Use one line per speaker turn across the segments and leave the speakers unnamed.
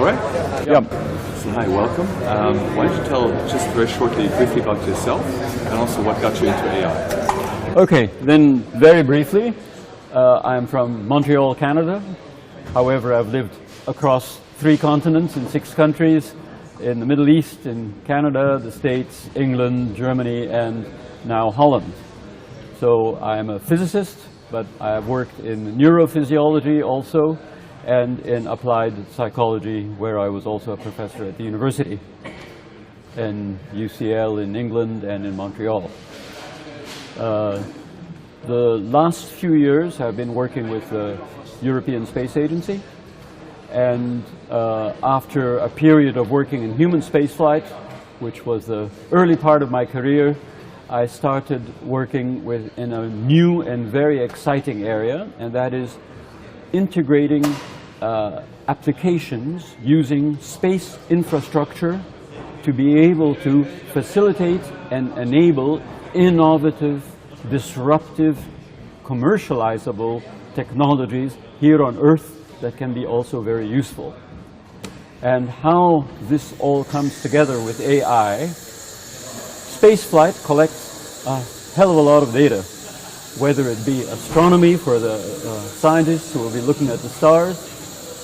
All right?
Yeah.
So hi, welcome. Why don't you tell just very shortly, briefly about yourself and also what got you into AI?
Okay, then very briefly, I'm from Montreal, Canada. However, I've lived across 3 continents in 6 countries, in the Middle East, in Canada, the States, England, Germany, and now Holland. So I'm a physicist, but I have worked in neurophysiology also, and in applied psychology, where I was also a professor at the university in UCL in England and in Montreal. The last few years I've been working with the European Space Agency, and after a period of working in human spaceflight, which was the early part of my career, I started working in a new and very exciting area, and that is integrating applications using space infrastructure to be able to facilitate and enable innovative, disruptive, commercializable technologies here on Earth that can be also very useful. And how this all comes together with AI, spaceflight collects a hell of a lot of data, whether it be astronomy for the scientists who will be looking at the stars,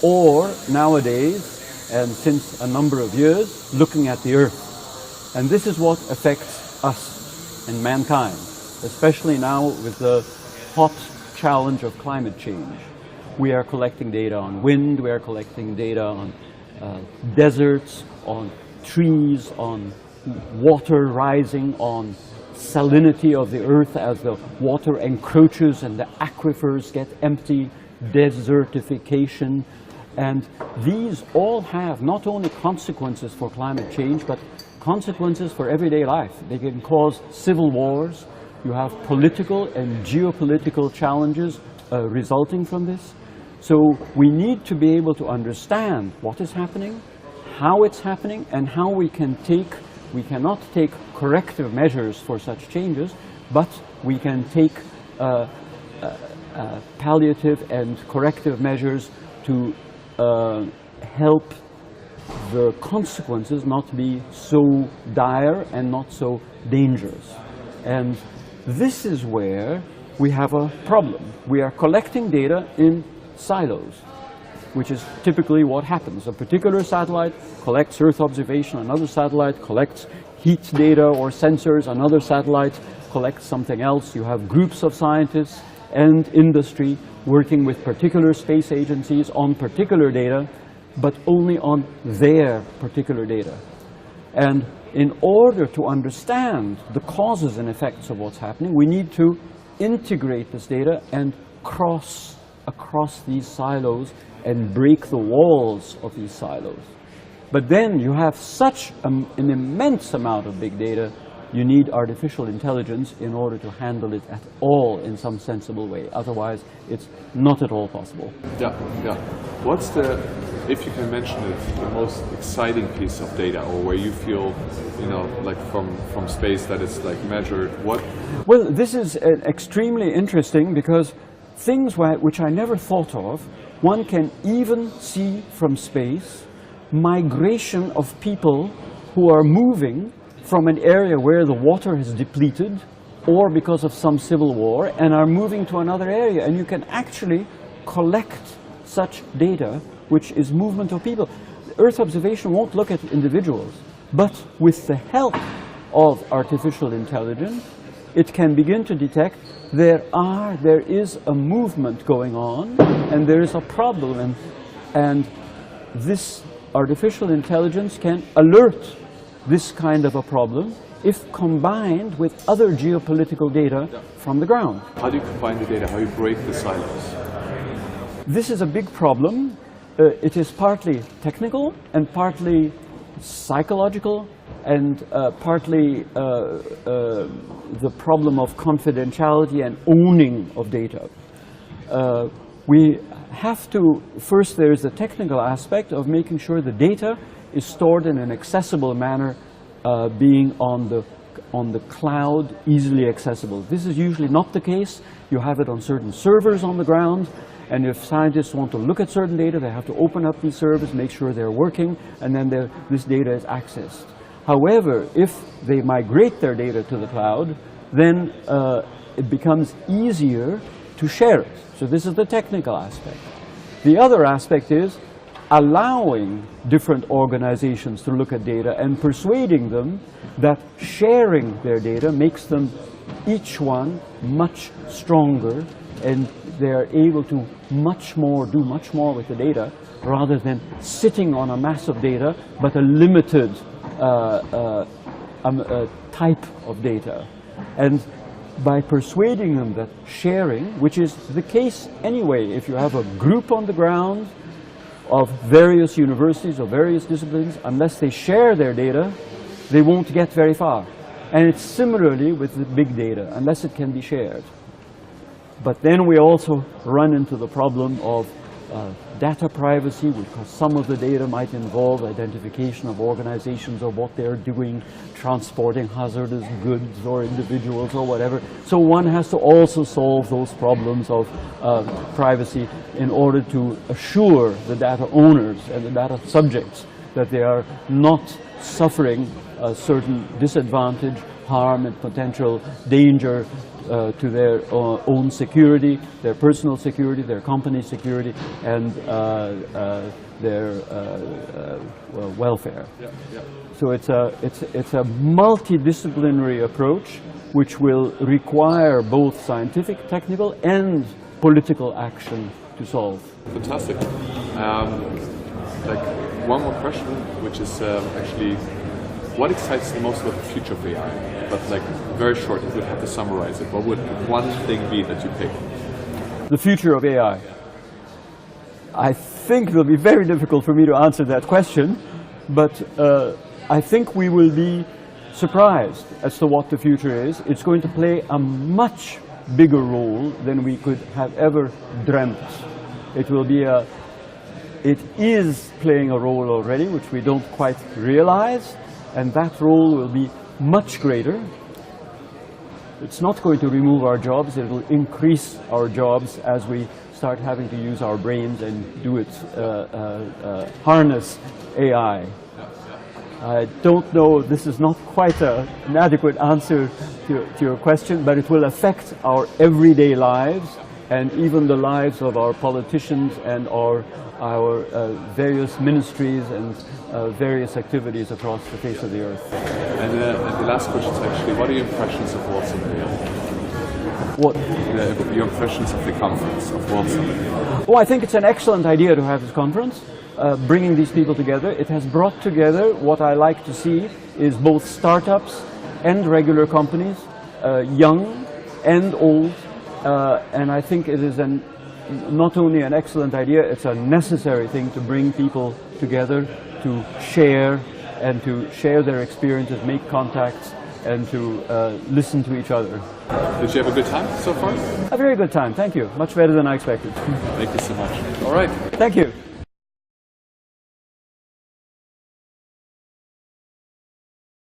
or nowadays, and since a number of years, looking at the Earth. And this is what affects us and mankind, especially now with the hot challenge of climate change. We are collecting data on wind, we are collecting data on deserts, on trees, on water rising, on salinity of the Earth as the water encroaches and the aquifers get empty, desertification. And these all have not only consequences for climate change, but consequences for everyday life. They can cause civil wars. You have political and geopolitical challenges resulting from this. So we need to be able to understand what is happening, how it's happening, and how we cannot take corrective measures for such changes, but we can take palliative and corrective measures to help the consequences not be so dire and not so dangerous. And this is where we have a problem. We are collecting data in silos, which is typically what happens. A particular satellite collects Earth observation, another satellite collects heat data or sensors, another satellite collects something else. You have groups of scientists and industry working with particular space agencies on particular data, but only on their particular data. And in order to understand the causes and effects of what's happening, we need to integrate this data and cross across these silos and break the walls of these silos. But then you have such an immense amount of big data, you need artificial intelligence in order to handle it at all in some sensible way. Otherwise, it's not at all possible.
Yeah. What's the, if you can mention it, the most exciting piece of data, or where you feel, like from space that is like measured? What?
Well, this is extremely interesting because things which I never thought of, one can even see from space migration of people who are moving from an area where the water has depleted or because of some civil war and are moving to another area. And you can actually collect such data, which is movement of people. Earth observation won't look at individuals, but with the help of artificial intelligence, it can begin to detect there is a movement going on and there is a problem, and this artificial intelligence can alert this kind of a problem if combined with other geopolitical data from the ground.
How do you combine the data? How do you break the silos?
This is a big problem. It is partly technical and partly psychological and partly the problem of confidentiality and owning of data. We have to, first there is the technical aspect of making sure the data is stored in an accessible manner, being on the cloud, easily accessible. This is usually not the case. You have it on certain servers on the ground, And if scientists want to look at certain data, they have to open up these servers, make sure they're working, and then this data is accessed. However, if they migrate their data to the cloud, then it becomes easier to share it. So this is the technical aspect. The other aspect is allowing different organizations to look at data and persuading them that sharing their data makes them, each one, much stronger, and they're able to do much more with the data rather than sitting on a mass of data but a limited type of data. And by persuading them that sharing, which is the case anyway, if you have a group on the ground of various universities or various disciplines, unless they share their data, they won't get very far. And it's similarly with the big data, unless it can be shared. But then we also run into the problem of data privacy, because some of the data might involve identification of organizations or what they're doing, transporting hazardous goods or individuals or whatever. So one has to also solve those problems of privacy in order to assure the data owners and the data subjects that they are not suffering a certain disadvantage, harm, and potential danger to their own security, their personal security, their company security, and their welfare. Yeah, yeah. So it's a multidisciplinary approach which will require both scientific, technical, and political action to solve.
Fantastic. Like one more question, which is actually, what excites you most about the future of AI? But like very short, if you would have to summarize it, what would one thing be that you pick?
The future of AI. I think it will be very difficult for me to answer that question, but I think we will be surprised as to what the future is. It's going to play a much bigger role than we could have ever dreamt. It is playing a role already, which we don't quite realize, and that role will be much greater. It's not going to remove our jobs, it will increase our jobs as we start having to use our brains and do it, harness AI. I don't know, this is not quite an adequate answer to your question, but it will affect our everyday lives and even the lives of our politicians and our various ministries and various activities across the face of the earth.
And the last question is actually, what are your impressions of World Summit?
What?
Your impressions of the conference, of World Summit?
Oh, I think it's an excellent idea to have this conference, bringing these people together. It has brought together what I like to see is both startups and regular companies, young and old, and I think it is not only an excellent idea, it's a necessary thing to bring people together to share and to share their experiences, make contacts, and to listen to each other.
Did you have a good time so far?
A very good time, thank you. Much better than I expected.
Thank you so much. All right.
Thank you.